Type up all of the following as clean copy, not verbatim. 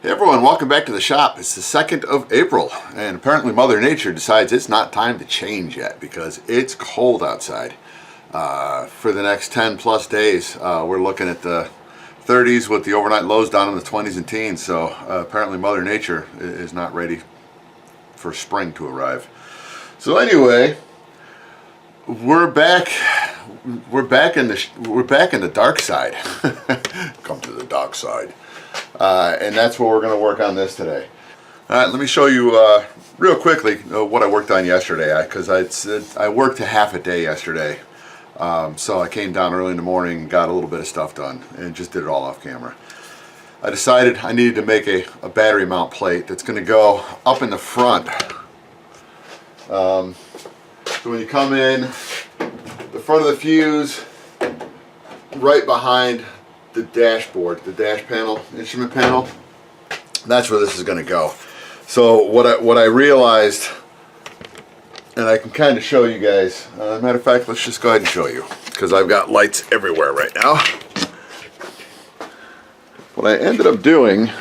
Hey everyone, welcome back to the shop. It's the 2nd of April, and apparently Mother Nature decides it's not time to change yet because it's cold outside. For the next 10 plus days, we're looking at the 30s with the overnight lows down in the 20s and teens, so apparently Mother Nature is not ready for spring to arrive. So anyway, we're back in the dark side. Come to the dark side. And that's what we're going to work on this today. Alright, let me show you real quickly what I worked on yesterday, because I worked a half a day yesterday, so I came down early in the morning and got a little bit of stuff done and just did it all off camera. I decided I needed to make a battery mount plate that's going to go up in the front. So when you come in, the front of the fuse, right behind the dashboard, the dash panel, instrument panel, that's where this is going to go. So what I realized, and I can kind of show you guys, matter of fact, let's just go ahead and show you, because I've got lights everywhere right now. What I ended up doing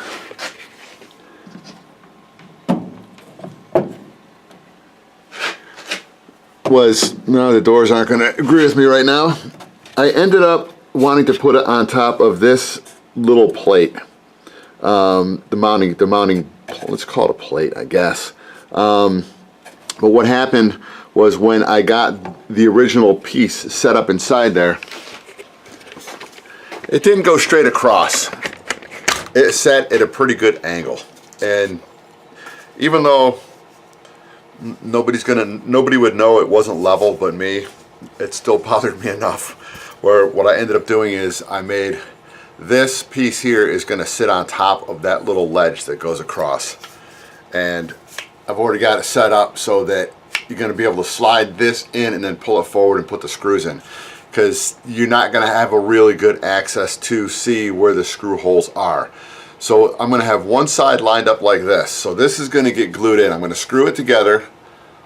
was, no, the doors aren't going to agree with me right now. I ended up wanting to put it on top of this little plate, the mounting, let's call it a plate, I guess. But what happened was when I got the original piece set up inside there, it didn't go straight across. It set at a pretty good angle, and even though nobody would know it wasn't level but me, it still bothered me enough. Where what I ended up doing is I made this piece here is going to sit on top of that little ledge that goes across, and I've already got it set up so that you're going to be able to slide this in and then pull it forward and put the screws in, because you're not going to have a really good access to see where the screw holes are. So I'm going to have one side lined up like this, so this is going to get glued in. I'm going to screw it together,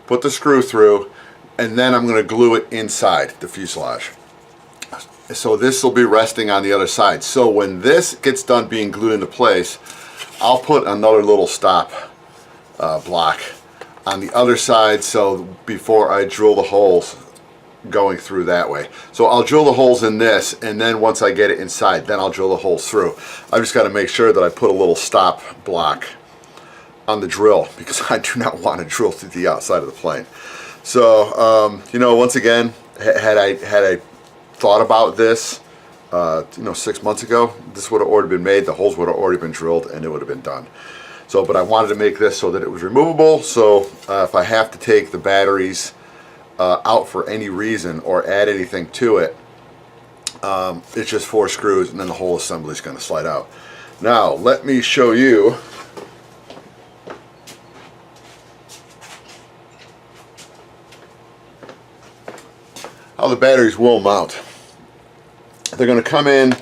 put the screw through, and then I'm going to glue it inside the fuselage. So this will be resting on the other side. So when this gets done being glued into place, I'll put another little stop block on the other side, so before I drill the holes going through that way. So I'll drill the holes in this, and then once I get it inside, then I'll drill the holes through. I've just got to make sure that I put a little stop block on the drill, because I do not want to drill through the outside of the plane. So you know, once again, had I thought about this, 6 months ago, this would have already been made, the holes would have already been drilled, and it would have been done. So, but I wanted to make this so that it was removable, so if I have to take the batteries out for any reason or add anything to it, it's just 4 screws, and then the whole assembly is going to slide out. Now, let me show you how the batteries will mount. They're going to come in,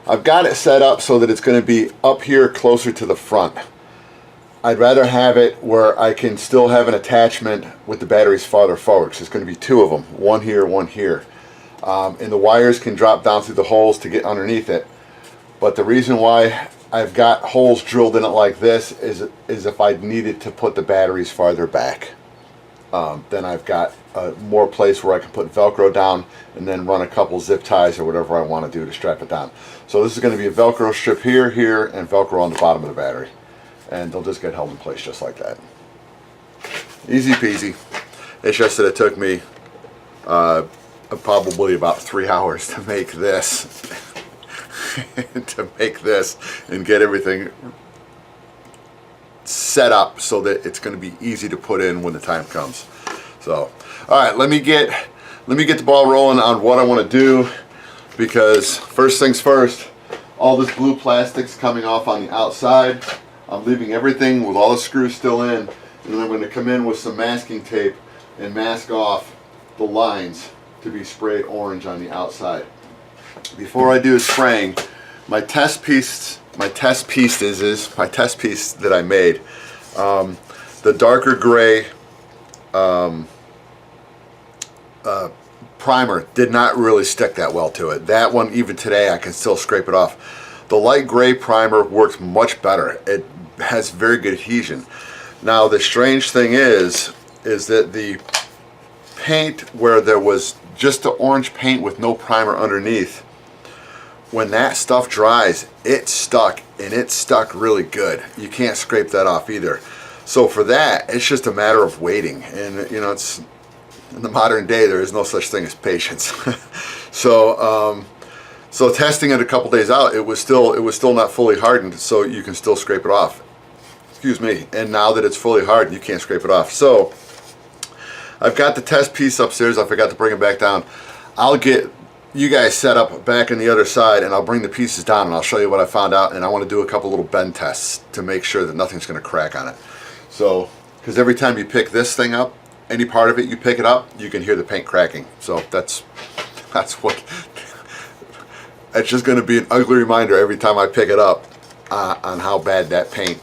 I've got it set up so that it's going to be up here closer to the front. I'd rather have it where I can still have an attachment with the batteries farther forward, because there's going to be 2 of them, one here, one here. And the wires can drop down through the holes to get underneath it. But the reason why I've got holes drilled in it like this is if I needed to put the batteries farther back. Then I've got more place where I can put Velcro down and then run a couple zip ties or whatever I want to do to strap it down. So this is going to be a Velcro strip here, here, and Velcro on the bottom of the battery. And they'll just get held in place just like that. Easy peasy. It's just that it took me probably about 3 hours to make this. And get everything set up so that it's going to be easy to put in when the time comes. So, all right, let me get the ball rolling on what I want to do, because first things first, all this blue plastic's coming off on the outside. I'm leaving everything with all the screws still in, and then I'm going to come in with some masking tape and mask off the lines to be sprayed orange on the outside. Before I do spraying, my test piece that I made, the darker gray primer did not really stick that well to it. That one, even today, I can still scrape it off. The light gray primer works much better. It has very good adhesion. Now the strange thing is that the paint where there was just the orange paint with no primer underneath, when that stuff dries, it stuck, and it stuck really good. You can't scrape that off either. So for that, it's just a matter of waiting. And you know, it's in the modern day, there is no such thing as patience. So so testing it a couple days out, it was still not fully hardened, so you can still scrape it off. Excuse me. And now that it's fully hardened, you can't scrape it off. So I've got the test piece upstairs. I forgot to bring it back down. I'll get you guys set up back on the other side, and I'll bring the pieces down and I'll show you what I found out. And I want to do a couple little bend tests to make sure that nothing's going to crack on it. So, because every time you pick this thing up, any part of it you pick it up, you can hear the paint cracking. So that's what. It's just going to be an ugly reminder every time I pick it up on how bad that paint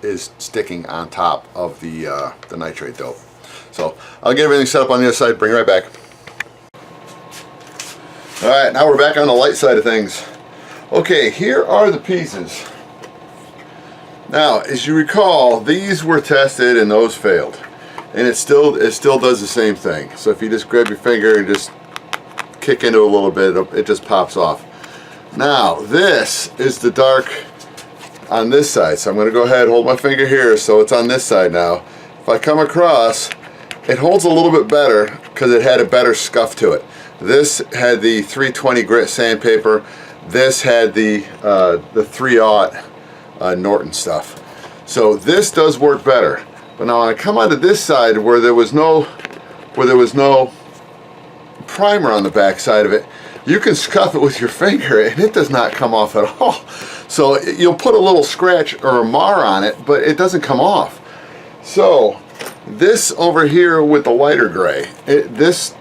is sticking on top of the nitrate dope. So I'll get everything set up on the other side, bring it right back. Alright, now we're back on the light side of things. Okay, here are the pieces. Now, as you recall, these were tested and those failed. And it still does the same thing. So if you just grab your finger and just kick into it a little bit, it just pops off. Now, this is the dark on this side. So I'm going to go ahead and hold my finger here so it's on this side now. If I come across, it holds a little bit better because it had a better scuff to it. This had the 320 grit sandpaper. This had the 3/0 Norton stuff. So this does work better. But now when I come onto this side where there was no primer on the back side of it, you can scuff it with your finger and it does not come off at all. So you'll put a little scratch or a mar on it, but it doesn't come off. So this over here with the lighter gray, this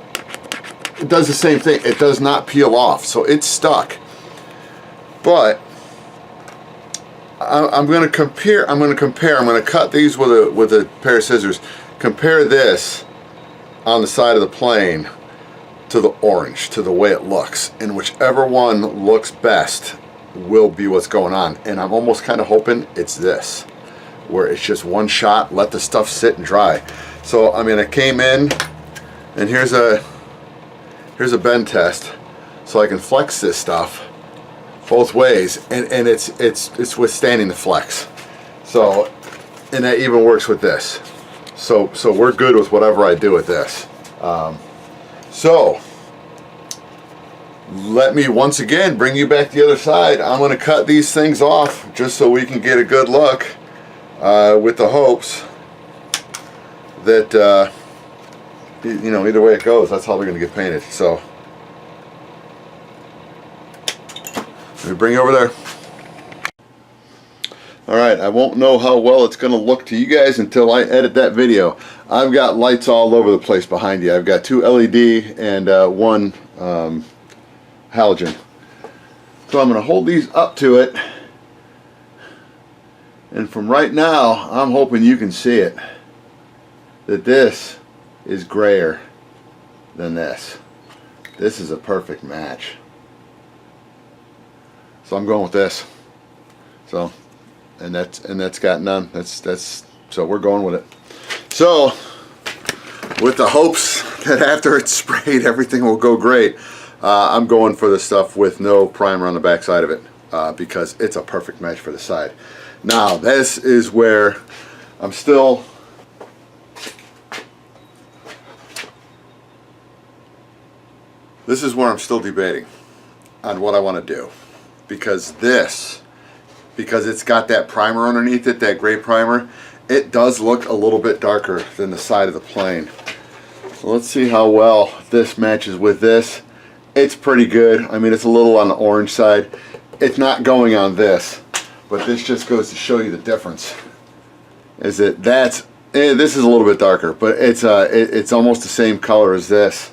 does the same thing. It does not peel off, so it's stuck. But I'm going to compare. I'm going to cut these with a pair of scissors. Compare this on the side of the plane to the orange, to the way it looks, and whichever one looks best will be what's going on. And I'm almost kind of hoping it's this, where it's just one shot, let the stuff sit and dry. So I mean, I came in, and here's a bend test, so I can flex this stuff both ways, and it's withstanding the flex. So, and that even works with this. So we're good with whatever I do with this. So let me once again bring you back to the other side. I'm going to cut these things off just so we can get a good look, with the hopes that you know, either way it goes, that's how they're going to get painted. So let me bring it over there. Alright, I won't know how well it's going to look to you guys until I edit that video. I've got lights all over the place behind you. I've got 2 LED and 1 halogen. So I'm going to hold these up to it, and from right now I'm hoping you can see it, that this is grayer than this. This is a perfect match. So I'm going with this. So and that's got none. That's so we're going with it. So with the hopes that after it's sprayed everything will go great, I'm going for the stuff with no primer on the back side of it, because it's a perfect match for the side. Now this is where I'm still debating on what I want to do, because it's got that primer underneath it, that gray primer, it does look a little bit darker than the side of the plane. So let's see how well this matches with this. It's pretty good. I mean, it's a little on the orange side. It's not going on this, but this just goes to show you the difference. Is that this is a little bit darker, but it's almost the same color as this.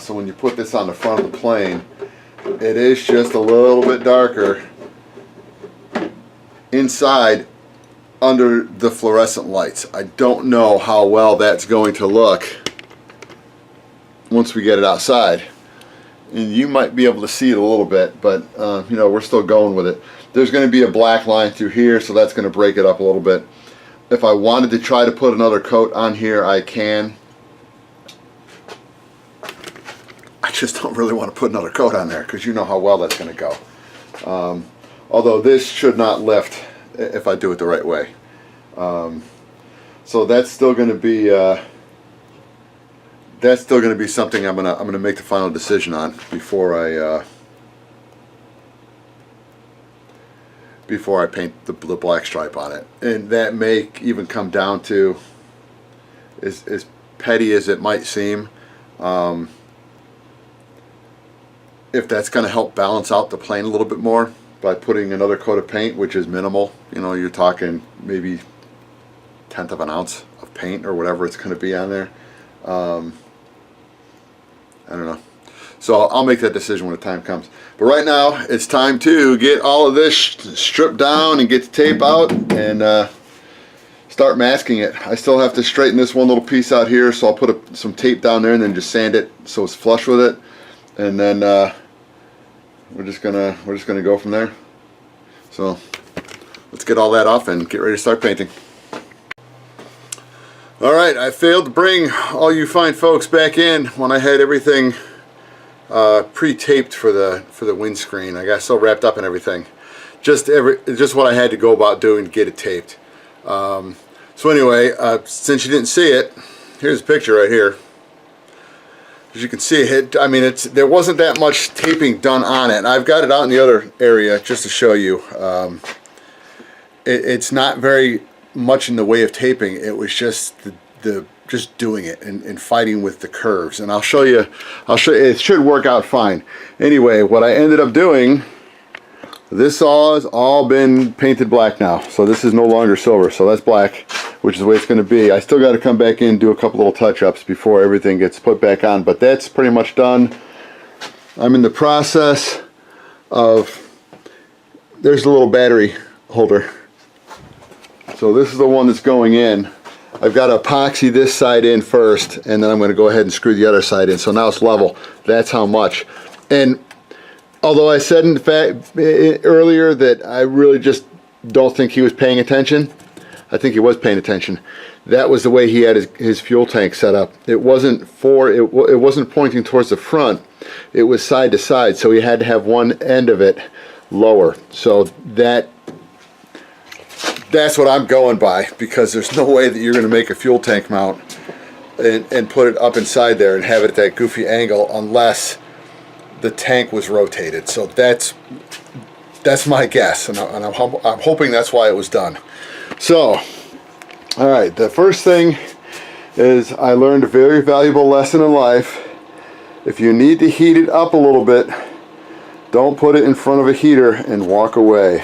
So when you put this on the front of the plane, it is just a little bit darker inside under the fluorescent lights. I don't know how well that's going to look once we get it outside. and you might be able to see it a little bit, but you know, we're still going with it. There's going to be a black line through here, so that's going to break it up a little bit. If I wanted to try to put another coat on here, I can. I just don't really want to put another coat on there because you know how well that's going to go. Although this should not lift if I do it the right way. So that's still going to be something I'm gonna make the final decision on before I paint the black stripe on it. And that may even come down to, as petty as it might seem, if that's going to help balance out the plane a little bit more by putting another coat of paint, which is minimal. You know, you're talking maybe 1/10 of an ounce of paint or whatever it's going to be on there. I don't know. So I'll make that decision when the time comes. But right now, it's time to get all of this stripped down and get the tape out and start masking it. I still have to straighten this one little piece out here, so I'll put some tape down there and then just sand it so it's flush with it. And then we're just gonna go from there. So let's get all that off and get ready to start painting. All right, I failed to bring all you fine folks back in when I had everything pre-taped for the windscreen. I got so wrapped up in everything. Just what I had to go about doing to get it taped. So anyway, since you didn't see it, here's a picture right here. As you can see, I mean, there wasn't that much taping done on it. I've got it out in the other area just to show you. It's not very much in the way of taping. It was just just doing it and fighting with the curves. And I'll show you. It should work out fine. Anyway, what I ended up doing, this saw has all been painted black now. So this is no longer silver. So that's black, which is the way it's going to be. I still got to come back in and do a couple little touch-ups before everything gets put back on, but that's pretty much done. I'm in the process of, there's the little battery holder. So this is the one that's going in. I've got to epoxy this side in first, and then I'm going to go ahead and screw the other side in. So now it's level. That's how much. And although I said in fact earlier that I really just don't think he was paying attention, I think he was paying attention. That was the way he had his fuel tank set up. It wasn't pointing towards the front. It was side to side, so he had to have one end of it lower. So that's what I'm going by, because there's no way that you're going to make a fuel tank mount and put it up inside there and have it at that goofy angle unless the tank was rotated. So that's my guess, and I'm hoping that's why it was done. So, all right, the first thing is I learned a very valuable lesson in life. If you need to heat it up a little bit, don't put it in front of a heater and walk away.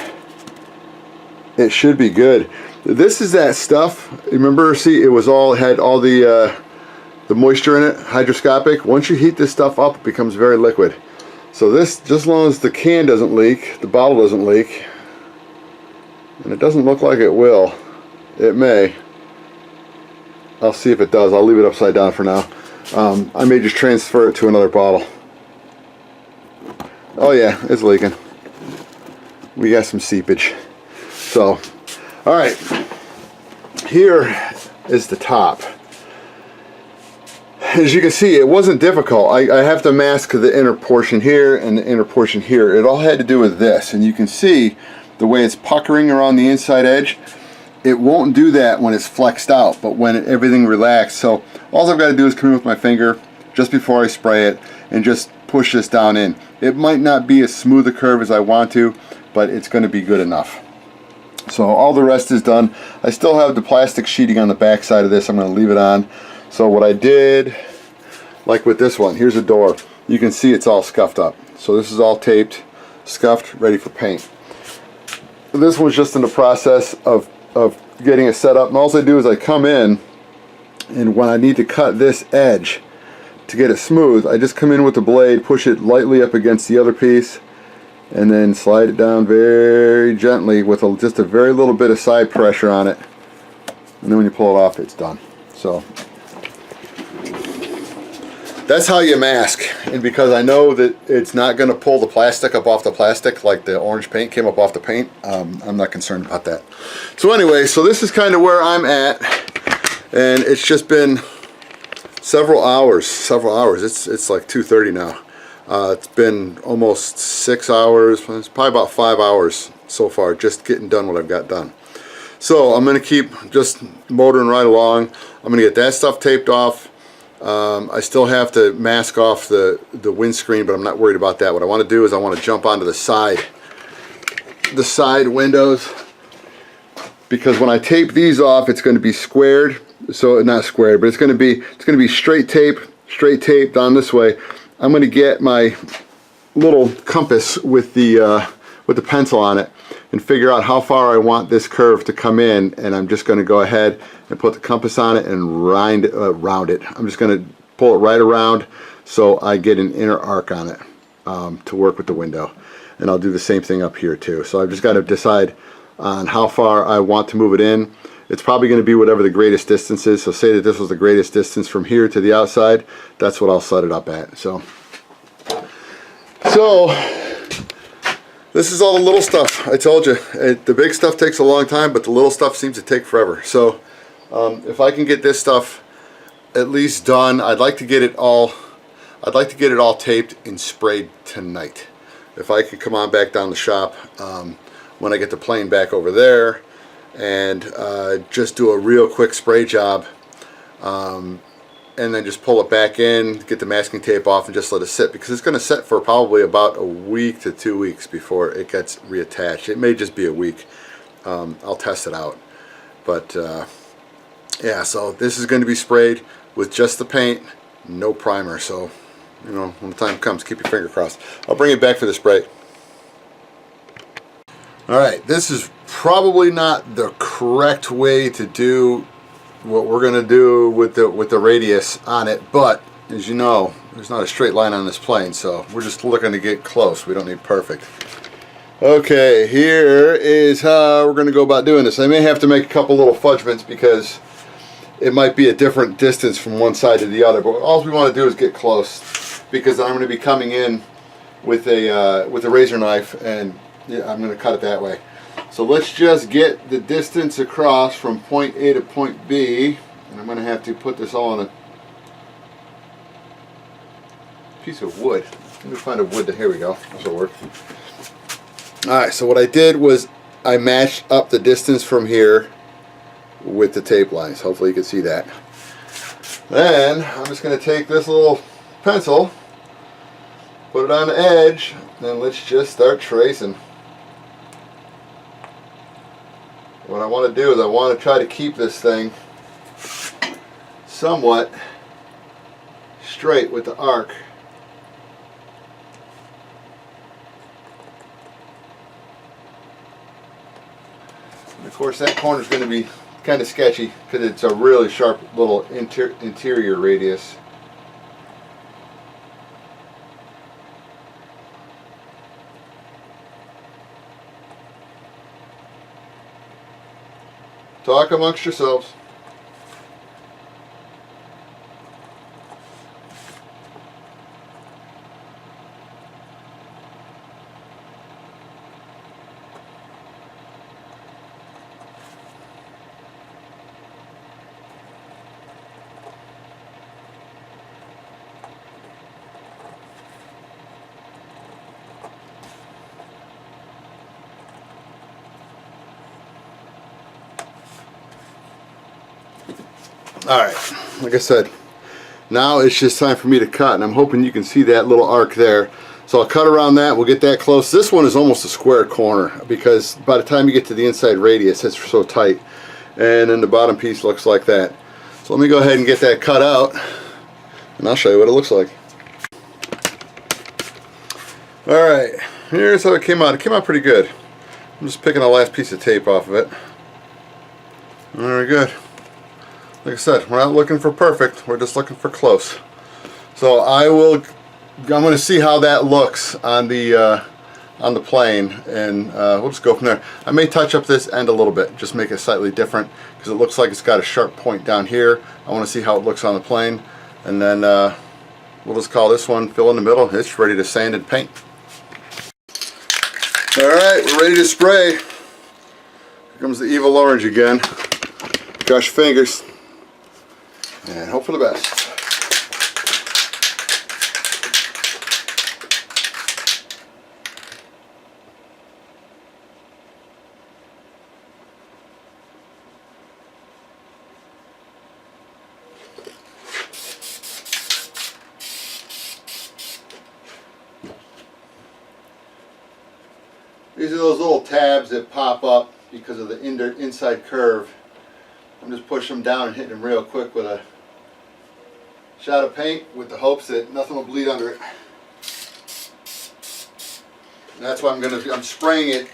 It should be good. This is that stuff. Remember, see, it had all the moisture in it, hydroscopic. Once you heat this stuff up, it becomes very liquid. So this, just as long as the can doesn't leak, the bottle doesn't leak, and it doesn't look like it will. It may. I'll see if it does. I'll leave it upside down for now. I may just transfer it to another bottle. Oh yeah, it's leaking. We got some seepage. So, all right, here is the top. As you can see, it wasn't difficult. I have to mask the inner portion here and the inner portion here. It all had to do with this, and you can see the way it's puckering around the inside edge. It won't do that when it's flexed out, but when everything relaxed. So all I've got to do is come in with my finger just before I spray it and just push this down in. It might not be as smooth a curve as I want to, but it's going to be good enough. So all the rest is done. I still have the plastic sheeting on the back side of this. I'm going to leave it on. So what I did, like with this one, here's a door. You can see it's all scuffed up. So this is all taped, scuffed, ready for paint. This one's just in the process of getting it set up. And all I do is I come in, and when I need to cut this edge to get it smooth, I just come in with the blade, push it lightly up against the other piece, and then slide it down very gently with just a very little bit of side pressure on it, and then when you pull it off, it's done. So that's how you mask. And because I know that it's not going to pull the plastic up off the plastic like the orange paint came up off the paint, I'm not concerned about that. So anyway, so this is kind of where I'm at, and it's just been several hours. It's like 2:30 now. It's been almost 6 hours. It's probably about 5 hours so far, just getting done what I've got done. So I'm going to keep just motoring right along. I'm going to get that stuff taped off. I still have to mask off the windscreen, but I'm not worried about that. What I want to do is I want to jump onto the side windows, because when I tape these off, it's going to be squared. So not squared, but it's going to be straight tape down this way. I'm going to get my little compass with the pencil on it and figure out how far I want this curve to come in, and I'm just going to go ahead and put the compass on it and round it. I'm just going to pull it right around so I get an inner arc on it to work with the window. And I'll do the same thing up here too. So I've just got to decide on how far I want to move it in. It's probably going to be whatever the greatest distance is. So say that this was the greatest distance from here to the outside, that's what I'll set it up at. So this is all the little stuff. I told you, the big stuff takes a long time, but the little stuff seems to take forever. So if I can get this stuff at least done, I'd like to get it all taped and sprayed tonight. If I could come on back down the shop when I get the plane back over there and just do a real quick spray job, and then just pull it back in, get the masking tape off, and just let it sit, because it's going to sit for probably about a week to 2 weeks before it gets reattached. It may just be a week. I'll test it out. But yeah, so this is going to be sprayed with just the paint, no primer. So, you know, when the time comes, keep your finger crossed. I'll bring it back for the spray. Alright, this is probably not the correct way to do what we're going to do with the radius on it, but as you know, there's not a straight line on this plane, so we're just looking to get close. We don't need perfect. Okay, here is how we're going to go about doing this. I may have to make a couple little fudgements because it might be a different distance from one side to the other, but all we want to do is get close, because I'm going to be coming in with a razor knife, and yeah, I'm going to cut it that way. So let's just get the distance across from point A to point B, and I'm going to have to put this all on a piece of wood. Let me find a wood. Here we go. This will work. Alright, so what I did was I matched up the distance from here with the tape lines. Hopefully you can see that. Then I'm just going to take this little pencil, put it on the edge, and let's just start tracing. What I want to do is I want to try to keep this thing somewhat straight with the arc. And of course that corner is going to be kind of sketchy because it's a really sharp little interior radius. Talk amongst yourselves. Alright, like I said, now it's just time for me to cut, and I'm hoping you can see that little arc there. So I'll cut around that, we'll get that close. This one is almost a square corner, because by the time you get to the inside radius, it's so tight. And then the bottom piece looks like that. So let me go ahead and get that cut out, and I'll show you what it looks like. Alright, here's how it came out. It came out pretty good. I'm just picking the last piece of tape off of it. Very good. Like I said, we're not looking for perfect, we're just looking for close. So I'm going to see how that looks on the plane, and we'll just go from there. I may touch up this end a little bit, just make it slightly different, because it looks like it's got a sharp point down here. I want to see how it looks on the plane, and then we'll just call this one fill in the middle. It's ready to sand and paint. Alright, we're ready to spray. Here comes the evil orange again. Cross your fingers and hope for the best. These are those little tabs that pop up because of the inside curve. I'm just pushing them down and hitting them real quick with a shot of paint with the hopes that nothing will bleed under it. And that's why I'm spraying it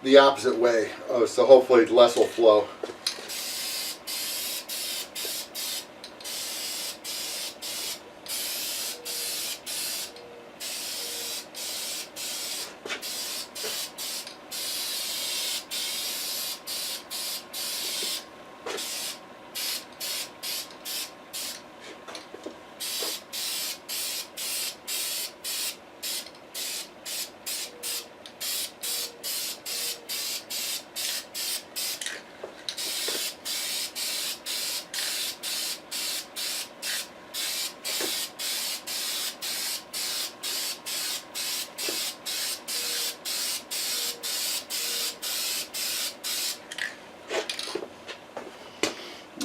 the opposite way, so hopefully less will flow.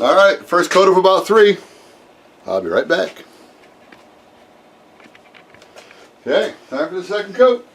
Alright, first coat of about 3. I'll be right back. Okay, time for the second coat.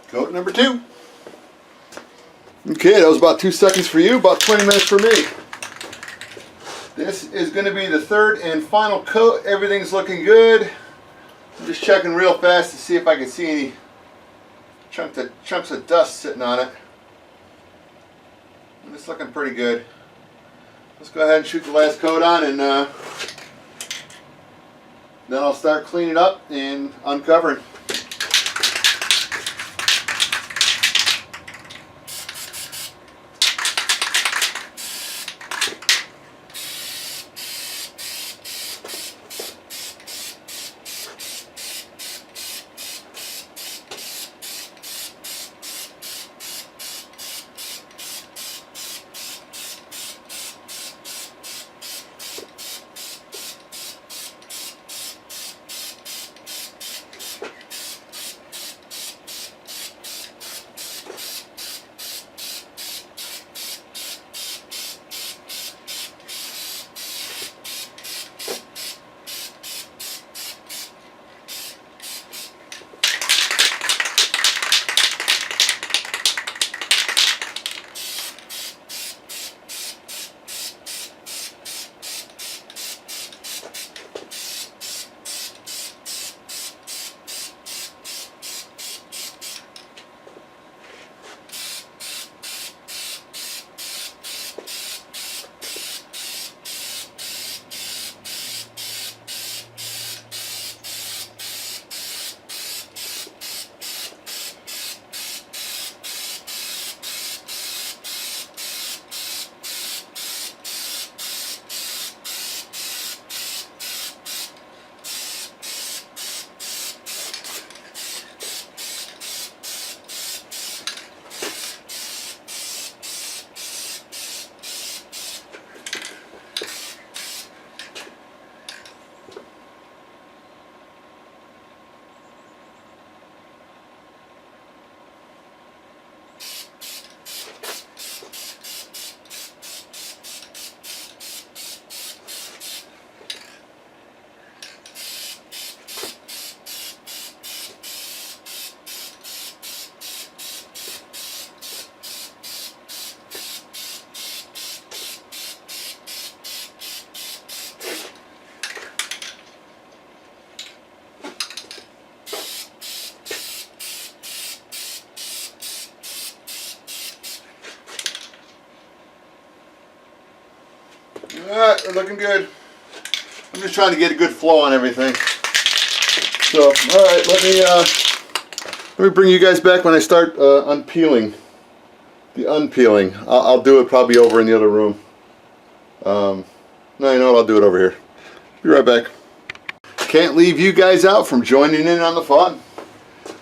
Coat number 2. Okay, that was about 2 seconds for you, about 20 minutes for me. This is going to be the third and final coat. Everything's looking good. I'm just checking real fast to see if I can see any chunks of dust sitting on it. And it's looking pretty good. Let's go ahead and shoot the last coat on, and then I'll start cleaning up and uncovering. Alright, we're looking good. I'm just trying to get a good flow on everything. So, alright, let me bring you guys back when I start unpeeling. The unpeeling. I'll do it probably over in the other room. No, you know what? I'll do it over here. Be right back. Can't leave you guys out from joining in on the fun.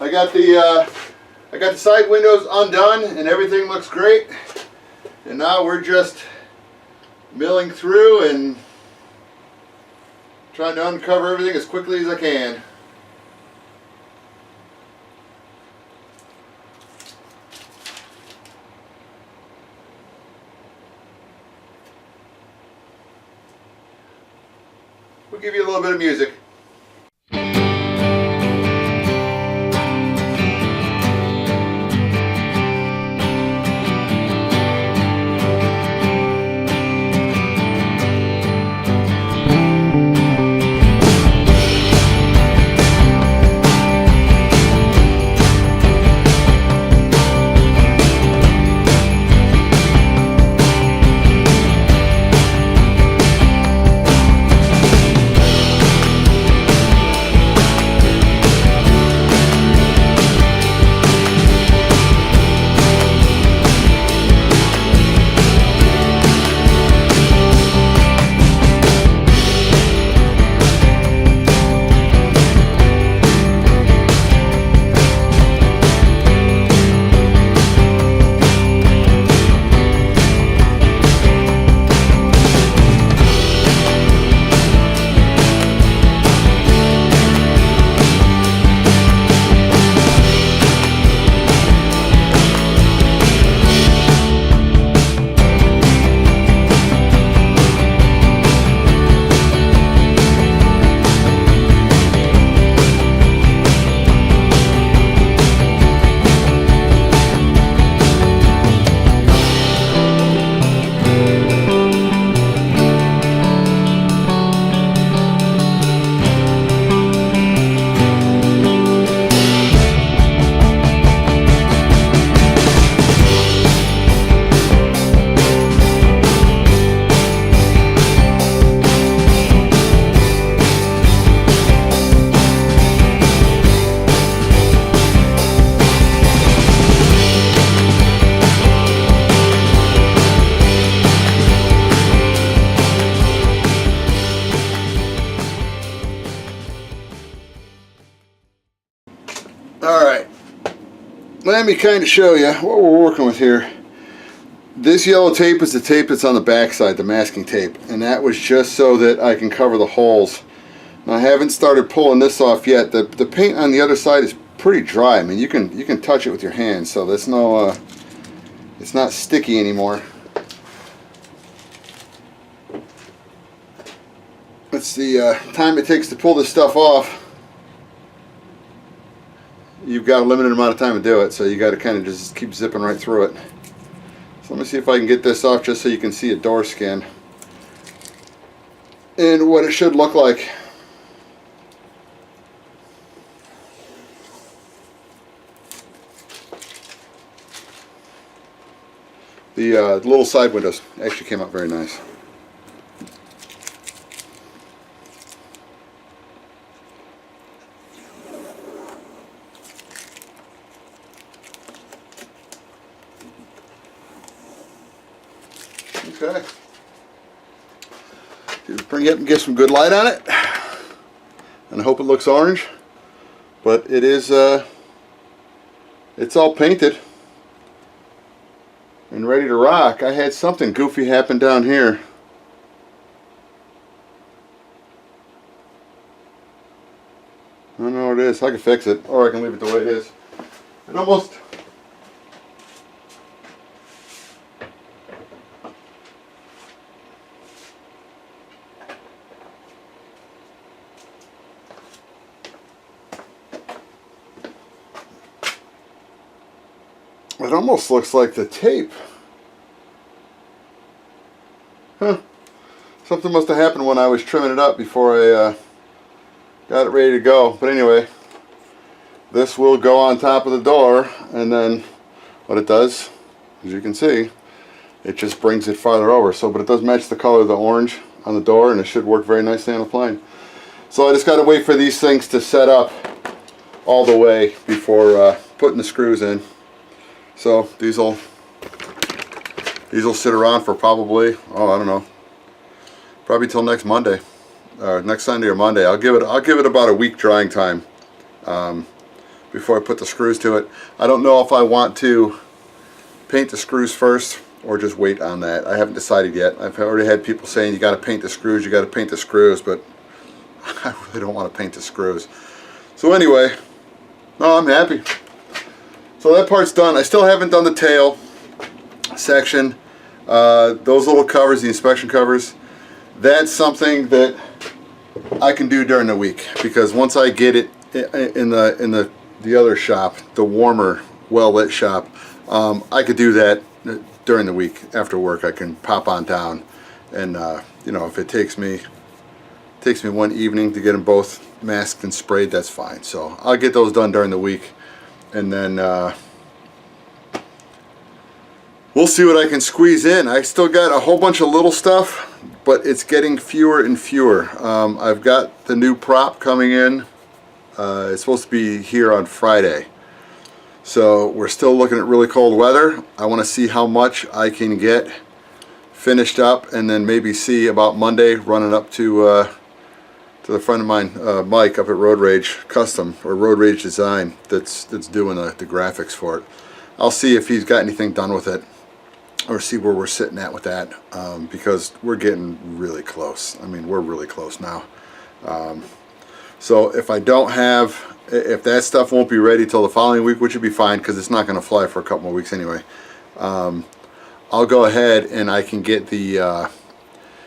I got the side windows undone and everything looks great. And now we're just milling through and trying to uncover everything as quickly as I can. We'll give you a little bit of music. Alright, let me kind of show you what we're working with here. This yellow tape is the tape that's on the back side, the masking tape, and that was just so that I can cover the holes. Now, I haven't started pulling this off yet. The paint on the other side is pretty dry. I mean, you can touch it with your hands, so there's no it's not sticky anymore. It's the time it takes to pull this stuff off. You've got a limited amount of time to do it, so you got to kind of just keep zipping right through it. So let me see if I can get this off just so you can see a door skin and what it should look like. The little side windows actually came out very nice. Okay. Bring it up and get some good light on it. And I hope it looks orange. But it is, it's all painted and ready to rock. I had something goofy happen down here. I don't know what it is. I can fix it, or I can leave it the way it is. It almost... It almost looks like the tape. Huh. Something must have happened when I was trimming it up before I got it ready to go. But anyway, this will go on top of the door, and then what it does, as you can see, it just brings it farther over. So, but it does match the color of the orange on the door, and it should work very nicely on the plane. So I just got to wait for these things to set up all the way before putting the screws in. So these will sit around for probably, oh, I don't know, probably till next Monday, or next Sunday or Monday. I'll give it about a week drying time before I put the screws to it. I don't know if I want to paint the screws first or just wait on that. I haven't decided yet. I've already had people saying you got to paint the screws, you got to paint the screws, but I really don't want to paint the screws. So anyway, no, I'm happy. So that part's done. I still haven't done the tail section. Those little covers, the inspection covers, that's something that I can do during the week, because once I get it in the other shop, the warmer, well-lit shop, I could do that during the week after work. I can pop on down, and you know, if it takes me one evening to get them both masked and sprayed, that's fine. So I'll get those done during the week, and then we'll see what I can squeeze in. I still got a whole bunch of little stuff, but it's getting fewer and fewer. I've got the new prop coming in. It's supposed to be here on Friday. So we're still looking at really cold weather. I want to see how much I can get finished up, and then maybe see about Monday running up to the friend of mine, Mike, up at Road Rage Custom, or Road Rage Design, that's doing the graphics for it. I'll see if he's got anything done with it, or see where we're sitting at with that, because we're getting really close. I mean, we're really close now. So if I don't have, if that stuff won't be ready till the following week, which would be fine because it's not going to fly for a couple more weeks anyway, I'll go ahead and I can get the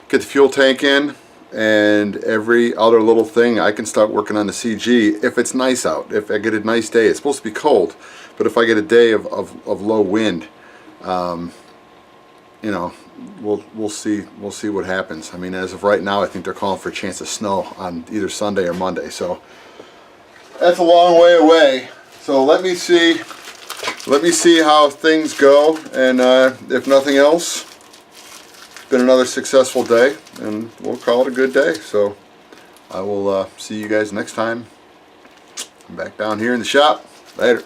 fuel tank in, and every other little thing I can start working on the CG if it's nice out. If I get a nice day, it's supposed to be cold, but if I get a day of low wind, you know, we'll see what happens. I mean, as of right now, I think they're calling for a chance of snow on either Sunday or Monday. So that's a long way away. So let me see how things go, and if nothing else, it's been another successful day, and we'll call it a good day. So I will see you guys next time. I'm back down here in the shop. Later.